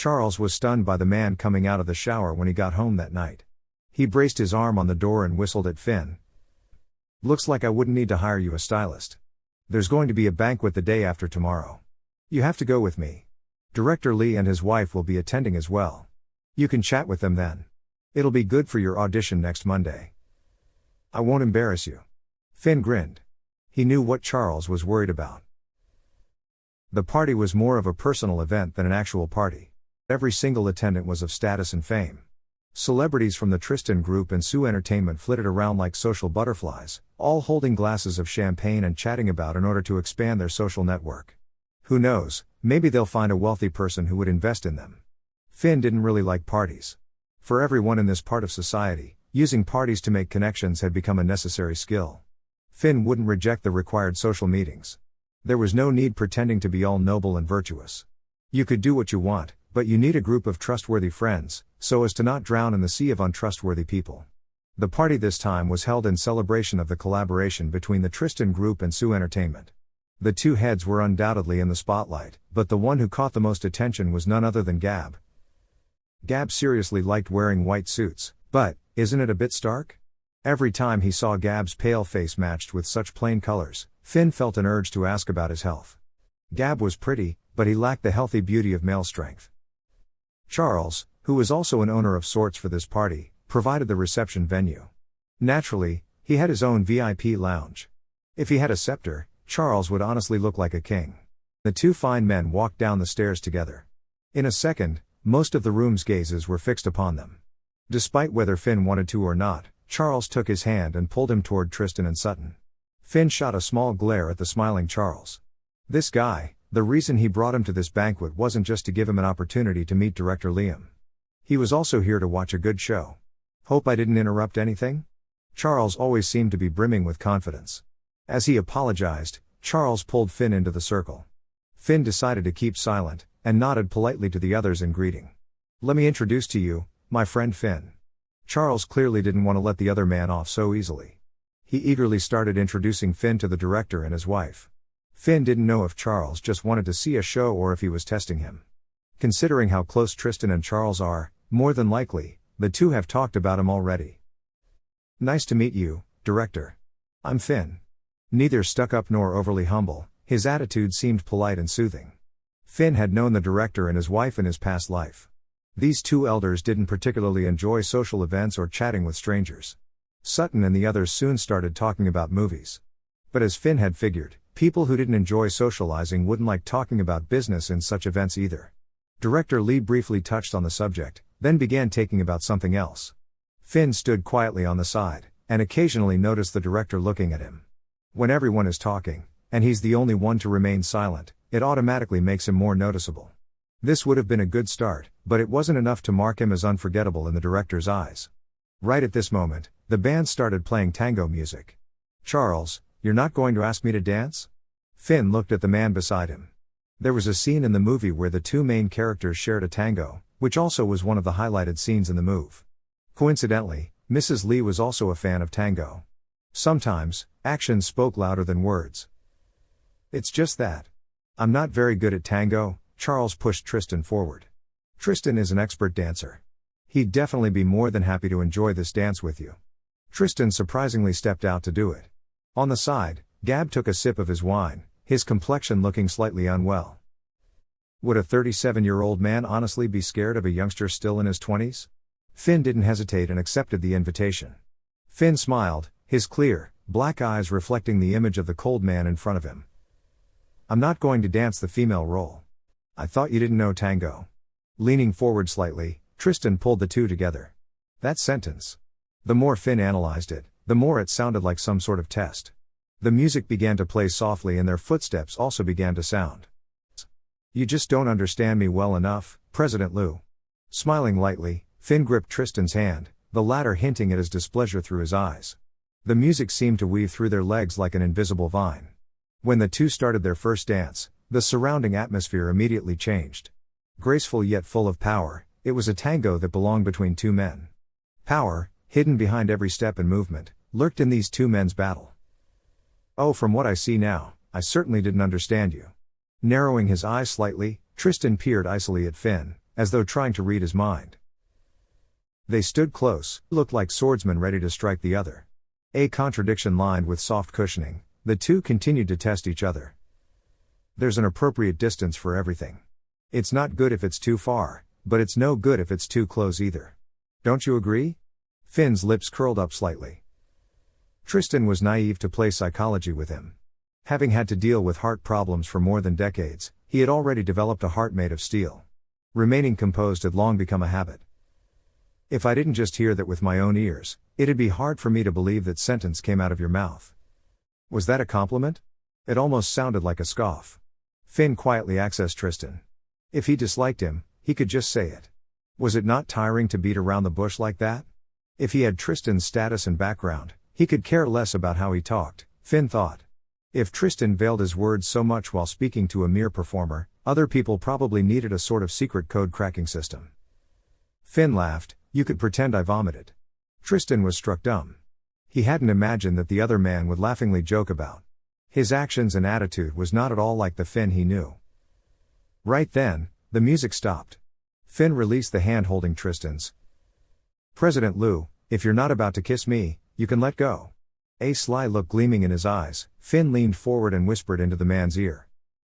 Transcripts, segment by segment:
Charles was stunned by the man coming out of the shower when he got home that night. He braced his arm on the door and whistled at Finn. "Looks like I wouldn't need to hire you a stylist. There's going to be a banquet the day after tomorrow. You have to go with me. Director Lee and his wife will be attending as well. You can chat with them then. It'll be good for your audition next Monday. I won't embarrass you." Finn grinned. He knew what Charles was worried about. The party was more of a personal event than an actual party. Every single attendant was of status and fame. Celebrities from the Tristan Group and Sue Entertainment flitted around like social butterflies, all holding glasses of champagne and chatting about in order to expand their social network. Who knows, maybe they'll find a wealthy person who would invest in them. Finn didn't really like parties. For everyone in this part of society, using parties to make connections had become a necessary skill. Finn wouldn't reject the required social meetings. There was no need pretending to be all noble and virtuous. You could do what you want, but you need a group of trustworthy friends, so as to not drown in the sea of untrustworthy people. The party this time was held in celebration of the collaboration between the Tristan Group and Sue Entertainment. The two heads were undoubtedly in the spotlight, but the one who caught the most attention was none other than Gab. Gab seriously liked wearing white suits, but, isn't it a bit stark? Every time he saw Gab's pale face matched with such plain colors, Finn felt an urge to ask about his health. Gab was pretty, but he lacked the healthy beauty of male strength. Charles, who was also an owner of sorts for this party, provided the reception venue. Naturally, he had his own VIP lounge. If he had a scepter, Charles would honestly look like a king. The two fine men walked down the stairs together. In a second, most of the room's gazes were fixed upon them. Despite whether Finn wanted to or not, Charles took his hand and pulled him toward Tristan and Sutton. Finn shot a small glare at the smiling Charles. This guy, the reason he brought him to this banquet wasn't just to give him an opportunity to meet Director Liam. He was also here to watch a good show. "Hope I didn't interrupt anything?" Charles always seemed to be brimming with confidence. As he apologized, Charles pulled Finn into the circle. Finn decided to keep silent, and nodded politely to the others in greeting. "Let me introduce to you, my friend Finn." Charles clearly didn't want to let the other man off so easily. He eagerly started introducing Finn to the director and his wife. Finn didn't know if Charles just wanted to see a show or if he was testing him. Considering how close Tristan and Charles are, more than likely, the two have talked about him already. "Nice to meet you, Director. I'm Finn." Neither stuck up nor overly humble, his attitude seemed polite and soothing. Finn had known the director and his wife in his past life. These two elders didn't particularly enjoy social events or chatting with strangers. Sutton and the others soon started talking about movies. But as Finn had figured, people who didn't enjoy socializing wouldn't like talking about business in such events either. Director Lee briefly touched on the subject, then began talking about something else. Finn stood quietly on the side, and occasionally noticed the director looking at him. When everyone is talking, and he's the only one to remain silent, it automatically makes him more noticeable. This would have been a good start, but it wasn't enough to mark him as unforgettable in the director's eyes. Right at this moment, the band started playing tango music. "Charles, you're not going to ask me to dance?" Finn looked at the man beside him. There was a scene in the movie where the two main characters shared a tango, which also was one of the highlighted scenes in the move. Coincidentally, Mrs. Lee was also a fan of tango. Sometimes, actions spoke louder than words. "It's just that. I'm not very good at tango." Charles pushed Tristan forward. "Tristan is an expert dancer. He'd definitely be more than happy to enjoy this dance with you." Tristan surprisingly stepped out to do it. On the side, Gab took a sip of his wine, his complexion looking slightly unwell. Would a 37-year-old man honestly be scared of a youngster still in his 20s? Finn didn't hesitate and accepted the invitation. Finn smiled, his clear, black eyes reflecting the image of the cold man in front of him. "I'm not going to dance the female role. I thought you didn't know tango." Leaning forward slightly, Tristan pulled the two together. That sentence. The more Finn analyzed it, the more it sounded like some sort of test. The music began to play softly and their footsteps also began to sound. "You just don't understand me well enough, President Liu." Smiling lightly, Finn gripped Tristan's hand, the latter hinting at his displeasure through his eyes. The music seemed to weave through their legs like an invisible vine. When the two started their first dance, the surrounding atmosphere immediately changed. Graceful yet full of power, it was a tango that belonged between two men. Power, hidden behind every step and movement, lurked in these two men's battle. "Oh, from what I see now, I certainly didn't understand you." Narrowing his eyes slightly, Tristan peered icily at Finn, as though trying to read his mind. They stood close, looked like swordsmen ready to strike the other. A contradiction lined with soft cushioning, the two continued to test each other. There's an appropriate distance for everything. It's not good if it's too far, but it's no good if it's too close either. Don't you agree? Fiennes' lips curled up slightly. Tristan was naive to play psychology with him. Having had to deal with heart problems for more than decades, he had already developed a heart made of steel. Remaining composed had long become a habit. If I didn't just hear that with my own ears, it'd be hard for me to believe that sentence came out of your mouth. Was that a compliment? It almost sounded like a scoff. Fiennes quietly accessed Tristan. If he disliked him, he could just say it. Was it not tiring to beat around the bush like that? If he had Tristan's status and background, he could care less about how he talked, Fiennes thought. If Tristan veiled his words so much while speaking to a mere performer, other people probably needed a sort of secret code cracking system. Fiennes laughed. You could pretend I vomited. Tristan was struck dumb. He hadn't imagined that the other man would laughingly joke about. His actions and attitude was not at all like the Fiennes he knew. Right then, the music stopped. Fiennes released the hand holding Tristan's. President Liu, if you're not about to kiss me, you can let go. A sly look gleaming in his eyes, Fiennes leaned forward and whispered into the man's ear.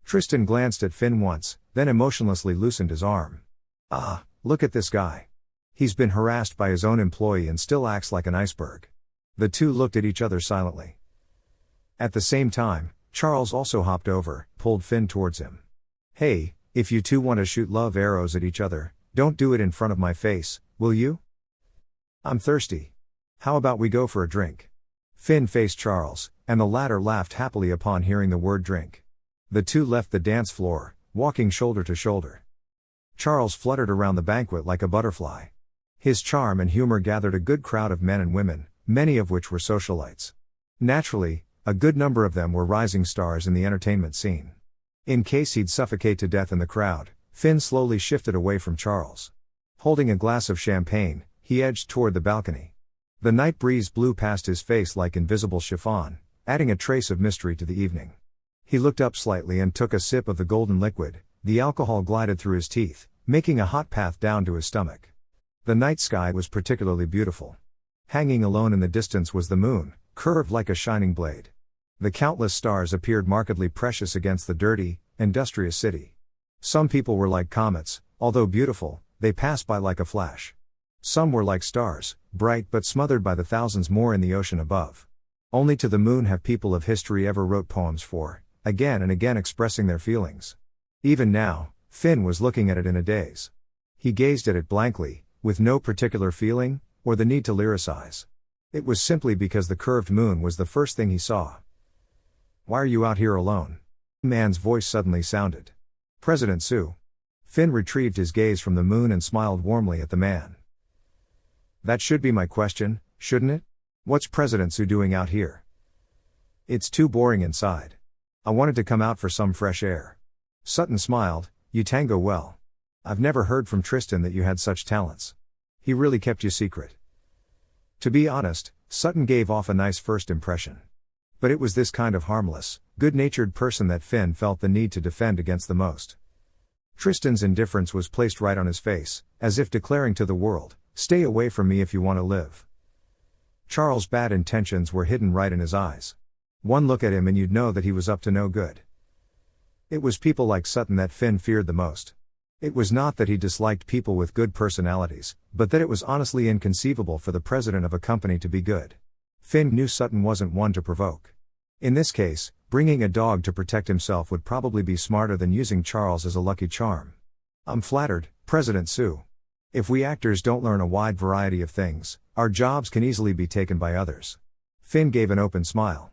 Tristan glanced at Fiennes once, then emotionlessly loosened his arm. Ah, look at this guy. He's been harassed by his own employee and still acts like an iceberg. The two looked at each other silently. At the same time, Charles also hopped over, pulled Fiennes towards him. Hey, if you two want to shoot love arrows at each other, don't do it in front of my face, will you? I'm thirsty. How about we go for a drink? Fiennes faced Charles, and the latter laughed happily upon hearing the word drink. The two left the dance floor, walking shoulder to shoulder. Charles fluttered around the banquet like a butterfly. His charm and humor gathered a good crowd of men and women, many of which were socialites. Naturally, a good number of them were rising stars in the entertainment scene. In case he'd suffocate to death in the crowd, Fiennes slowly shifted away from Charles. Holding a glass of champagne, he edged toward the balcony. The night breeze blew past his face like invisible chiffon, adding a trace of mystery to the evening. He looked up slightly and took a sip of the golden liquid. The alcohol glided through his teeth, making a hot path down to his stomach. The night sky was particularly beautiful. Hanging alone in the distance was the moon, curved like a shining blade. The countless stars appeared markedly precious against the dirty, industrious city. Some people were like comets, although beautiful, they passed by like a flash. Some were like stars, bright but smothered by the thousands more in the ocean above. Only to the moon have people of history ever wrote poems for, again and again expressing their feelings. Even now, Fiennes was looking at it in a daze. He gazed at it blankly, with no particular feeling, or the need to lyricize. It was simply because the curved moon was the first thing he saw. Why are you out here alone? A man's voice suddenly sounded. President Su. Fiennes retrieved his gaze from the moon and smiled warmly at the man. That should be my question, shouldn't it? What's President Su doing out here? It's too boring inside. I wanted to come out for some fresh air. Sutton smiled. You tango well. I've never heard from Tristan that you had such talents. He really kept you secret. To be honest, Sutton gave off a nice first impression. But it was this kind of harmless, good-natured person that Fiennes felt the need to defend against the most. Tristan's indifference was placed right on his face, as if declaring to the world, stay away from me if you want to live. Charles' bad intentions were hidden right in his eyes. One look at him and you'd know that he was up to no good. It was people like Sutton that Fiennes feared the most. It was not that he disliked people with good personalities, but that it was honestly inconceivable for the president of a company to be good. Fiennes knew Sutton wasn't one to provoke. In this case, bringing a dog to protect himself would probably be smarter than using Charles as a lucky charm. I'm flattered, President Su. If we actors don't learn a wide variety of things, our jobs can easily be taken by others. Fiennes gave an open smile.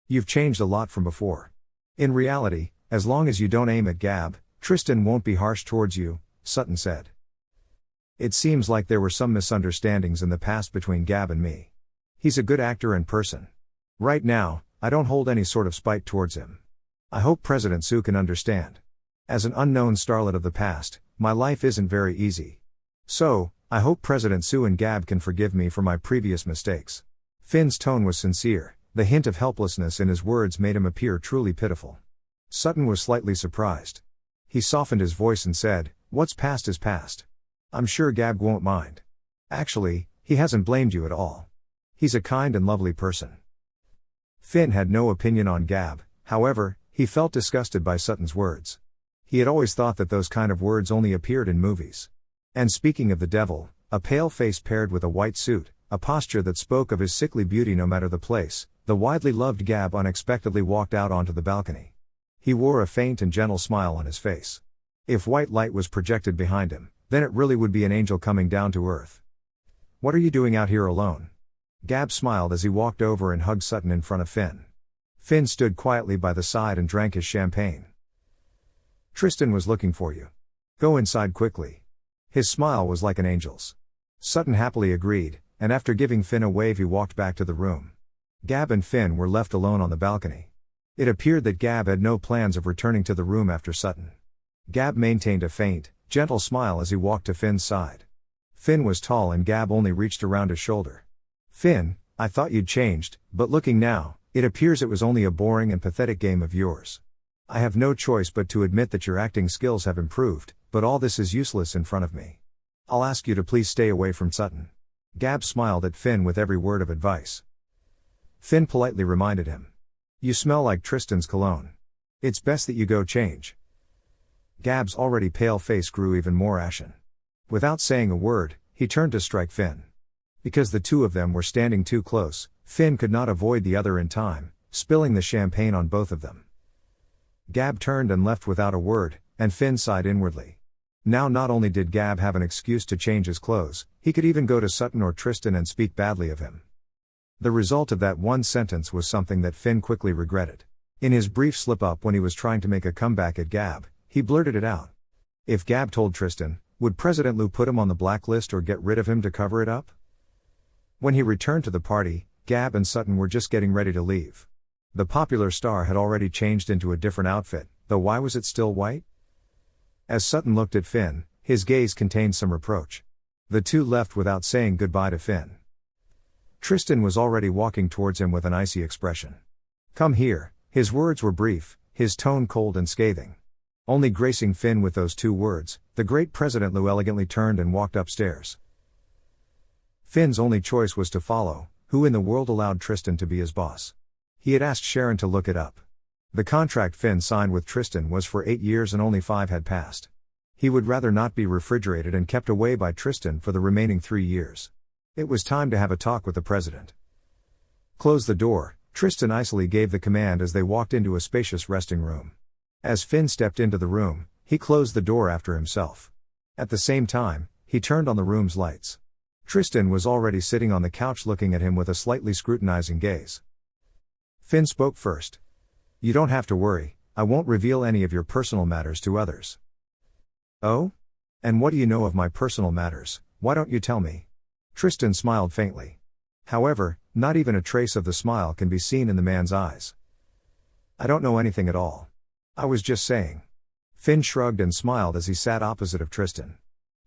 You've changed a lot from before. In reality, as long as you don't aim at Gab, Tristan won't be harsh towards you, Sutton said. It seems like there were some misunderstandings in the past between Gab and me. He's a good actor and person. Right now, I don't hold any sort of spite towards him. I hope President Su can understand. As an unknown starlet of the past, my life isn't very easy. So, I hope President Su and Gab can forgive me for my previous mistakes. Fiennes' tone was sincere, the hint of helplessness in his words made him appear truly pitiful. Sutton was slightly surprised. He softened his voice and said, What's past is past. I'm sure Gab won't mind. Actually, he hasn't blamed you at all. He's a kind and lovely person. Finn had no opinion on Gab, however, he felt disgusted by Sutton's words. He had always thought that those kind of words only appeared in movies. And speaking of the devil, a pale face paired with a white suit, a posture that spoke of his sickly beauty no matter the place, the widely loved Gab unexpectedly walked out onto the balcony. He wore a faint and gentle smile on his face. If white light was projected behind him, then it really would be an angel coming down to earth. What are you doing out here alone? Gab smiled as he walked over and hugged Sutton in front of Finn. Finn stood quietly by the side and drank his champagne. Tristan was looking for you. Go inside quickly. His smile was like an angel's. Sutton happily agreed, and after giving Finn a wave he walked back to the room. Gab and Finn were left alone on the balcony. It appeared that Gab had no plans of returning to the room after Sutton. Gab maintained a faint, gentle smile as he walked to Finn's side. Finn was tall and Gab only reached around his shoulder. Finn, I thought you'd changed, but looking now, it appears it was only a boring and pathetic game of yours. I have no choice but to admit that your acting skills have improved, but all this is useless in front of me. I'll ask you to please stay away from Sutton. Gab smiled at Finn with every word of advice. Finn politely reminded him. You smell like Tristan's cologne. It's best that you go change. Gab's already pale face grew even more ashen. Without saying a word, he turned to strike Finn. Because the two of them were standing too close, Finn could not avoid the other in time, spilling the champagne on both of them. Gab turned and left without a word, and Finn sighed inwardly. Now not only did Gab have an excuse to change his clothes, he could even go to Sutton or Tristan and speak badly of him. The result of that one sentence was something that Finn quickly regretted. In his brief slip-up when he was trying to make a comeback at Gab, he blurted it out. If Gab told Tristan, would President Liu put him on the blacklist or get rid of him to cover it up? When he returned to the party, Gab and Sutton were just getting ready to leave. The popular star had already changed into a different outfit, though why was it still white? As Sutton looked at Finn, his gaze contained some reproach. The two left without saying goodbye to Finn. Tristan was already walking towards him with an icy expression. Come here, his words were brief, his tone cold and scathing. Only gracing Finn with those two words, the great President Liu elegantly turned and walked upstairs. Finn's only choice was to follow. Who in the world allowed Tristan to be his boss? He had asked Sharon to look it up. The contract Finn signed with Tristan was for 8 years and only 5 had passed. He would rather not be refrigerated and kept away by Tristan for the remaining 3 years. It was time to have a talk with the president. Close the door, Tristan icily gave the command as they walked into a spacious resting room. As Finn stepped into the room, he closed the door after himself. At the same time, he turned on the room's lights. Tristan was already sitting on the couch looking at him with a slightly scrutinizing gaze. Finn spoke first. You don't have to worry, I won't reveal any of your personal matters to others. Oh? And what do you know of my personal matters, why don't you tell me? Tristan smiled faintly. However, not even a trace of the smile can be seen in the man's eyes. I don't know anything at all. I was just saying. Finn shrugged and smiled as he sat opposite of Tristan.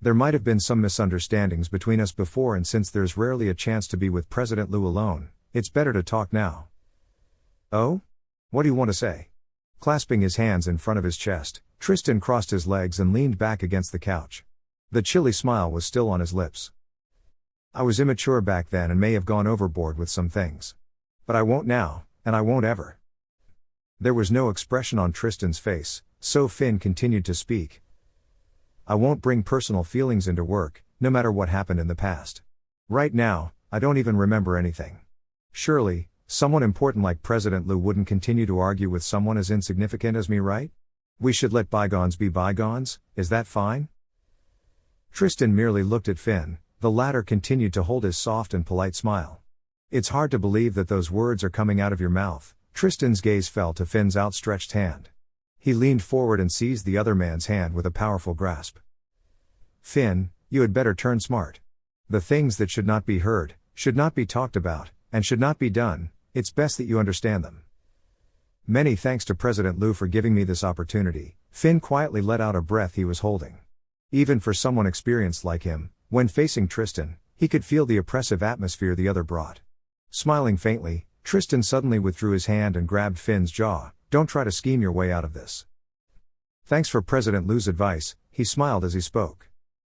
There might have been some misunderstandings between us before, and since there's rarely a chance to be with President Liu alone, it's better to talk now. Oh? What do you want to say? Clasping his hands in front of his chest, Tristan crossed his legs and leaned back against the couch. The chilly smile was still on his lips. I was immature back then and may have gone overboard with some things. But I won't now, and I won't ever. There was no expression on Tristan's face, so Finn continued to speak. I won't bring personal feelings into work, no matter what happened in the past. Right now, I don't even remember anything. Surely, someone important like President Liu wouldn't continue to argue with someone as insignificant as me, right? We should let bygones be bygones, is that fine? Tristan merely looked at Finn, the latter continued to hold his soft and polite smile. It's hard to believe that those words are coming out of your mouth. Tristan's gaze fell to Finn's outstretched hand. He leaned forward and seized the other man's hand with a powerful grasp. Finn, you had better turn smart. The things that should not be heard, should not be talked about, and should not be done, it's best that you understand them. Many thanks to President Liu for giving me this opportunity. Finn quietly let out a breath he was holding. Even for someone experienced like him, when facing Tristan, he could feel the oppressive atmosphere the other brought. Smiling faintly, Tristan suddenly withdrew his hand and grabbed Finn's jaw. Don't try to scheme your way out of this. Thanks for President Liu's advice, He smiled as he spoke.